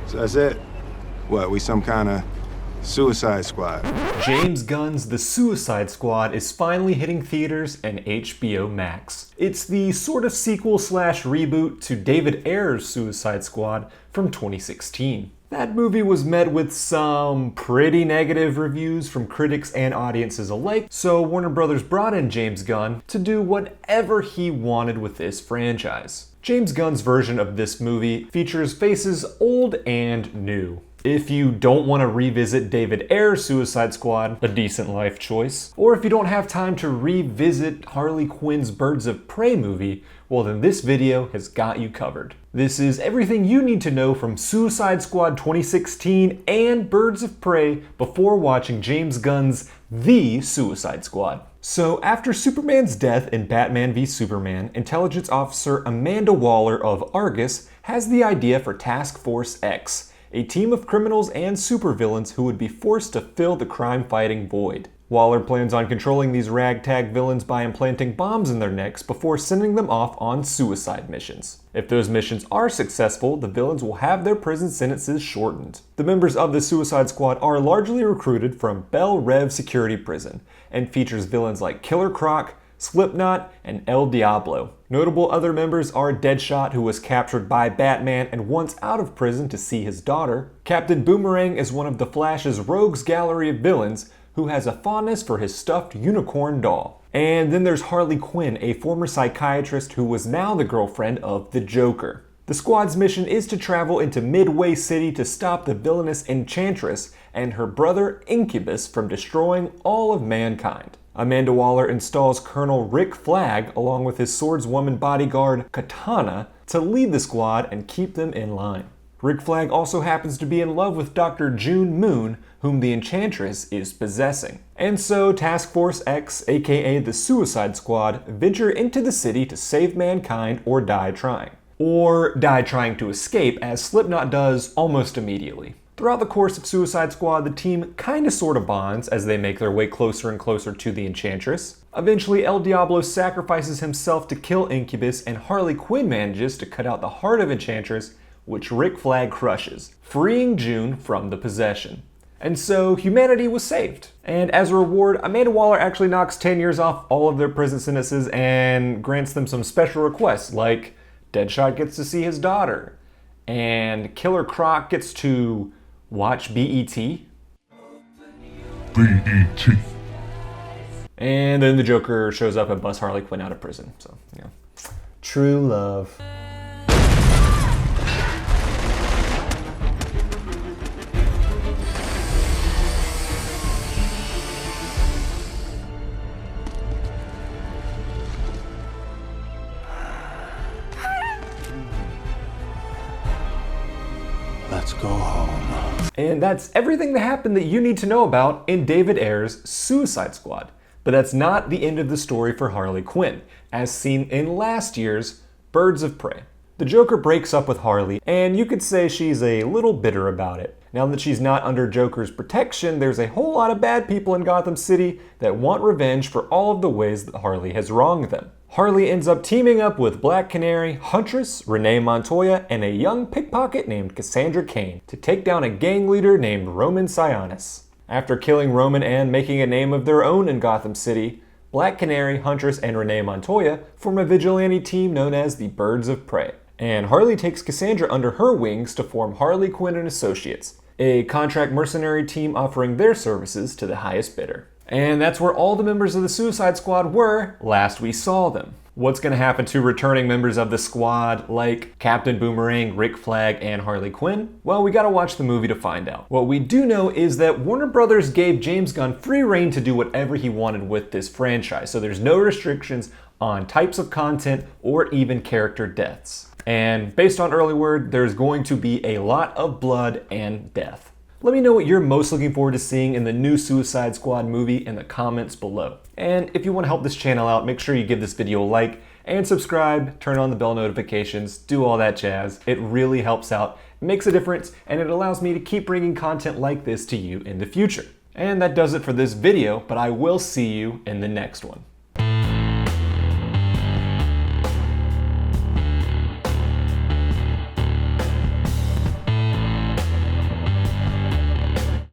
So that's it? What, we some kind of Suicide Squad? James Gunn's The Suicide Squad is finally hitting theaters and HBO Max. It's the sort of sequel slash reboot to David Ayer's Suicide Squad from 2016. That movie was met with some pretty negative reviews from critics and audiences alike, so Warner Brothers brought in James Gunn to do whatever he wanted with this franchise. James Gunn's version of this movie features faces old and new. If you don't want to revisit David Ayer's Suicide Squad, a decent life choice, or if you don't have time to revisit Harley Quinn's Birds of Prey movie, well then this video has got you covered. This is everything you need to know from Suicide Squad 2016 and Birds of Prey before watching James Gunn's The Suicide Squad. So after Superman's death in Batman v Superman, intelligence officer Amanda Waller of Argus has the idea for Task Force X, a team of criminals and supervillains who would be forced to fill the crime-fighting void. Waller plans on controlling these ragtag villains by implanting bombs in their necks before sending them off on suicide missions. If those missions are successful, the villains will have their prison sentences shortened. The members of the Suicide Squad are largely recruited from Bel Rev Security Prison, and features villains like Killer Croc, Slipknot, and El Diablo. Notable other members are Deadshot, who was captured by Batman and once out of prison to see his daughter. Captain Boomerang is one of the Flash's rogues gallery of villains, who has a fondness for his stuffed unicorn doll. And then there's Harley Quinn, a former psychiatrist who was now the girlfriend of the Joker. The squad's mission is to travel into Midway City to stop the villainous Enchantress and her brother Incubus from destroying all of mankind. Amanda Waller installs Colonel Rick Flag along with his swordswoman bodyguard Katana to lead the squad and keep them in line. Rick Flag also happens to be in love with Dr. June Moon, whom the Enchantress is possessing. And so Task Force X, aka the Suicide Squad, venture into the city to save mankind or die trying. Or die trying to escape, as Slipknot does almost immediately. Throughout the course of Suicide Squad, the team kinda sorta bonds as they make their way closer and closer to the Enchantress. Eventually, El Diablo sacrifices himself to kill Incubus, and Harley Quinn manages to cut out the heart of Enchantress, which Rick Flag crushes, freeing June from the possession. And so humanity was saved. And as a reward, Amanda Waller actually knocks 10 years off all of their prison sentences and grants them some special requests, like Deadshot gets to see his daughter, and Killer Croc gets to watch BET. BET. And then the Joker shows up and busts Harley Quinn out of prison. So, yeah. True love. Let's go home. And that's everything that happened that you need to know about in David Ayer's Suicide Squad. But that's not the end of the story for Harley Quinn, as seen in last year's Birds of Prey. The Joker breaks up with Harley, and you could say she's a little bitter about it. Now that she's not under Joker's protection, there's a whole lot of bad people in Gotham City that want revenge for all of the ways that Harley has wronged them. Harley ends up teaming up with Black Canary, Huntress, Renee Montoya, and a young pickpocket named Cassandra Cain to take down a gang leader named Roman Sionis. After killing Roman and making a name of their own in Gotham City, Black Canary, Huntress, and Renee Montoya form a vigilante team known as the Birds of Prey. And Harley takes Cassandra under her wings to form Harley Quinn and Associates, a contract mercenary team offering their services to the highest bidder. And that's where all the members of the Suicide Squad were last we saw them. What's going to happen to returning members of the squad like Captain Boomerang, Rick Flag, and Harley Quinn? Well, we gotta watch the movie to find out. What we do know is that Warner Brothers gave James Gunn free reign to do whatever he wanted with this franchise, so there's no restrictions on types of content or even character deaths. And based on early word, there's going to be a lot of blood and death. Let me know what you're most looking forward to seeing in the new Suicide Squad movie in the comments below. And if you want to help this channel out, make sure you give this video a like and subscribe, turn on the bell notifications, do all that jazz. It really helps out, makes a difference, and it allows me to keep bringing content like this to you in the future. And that does it for this video, but I will see you in the next one.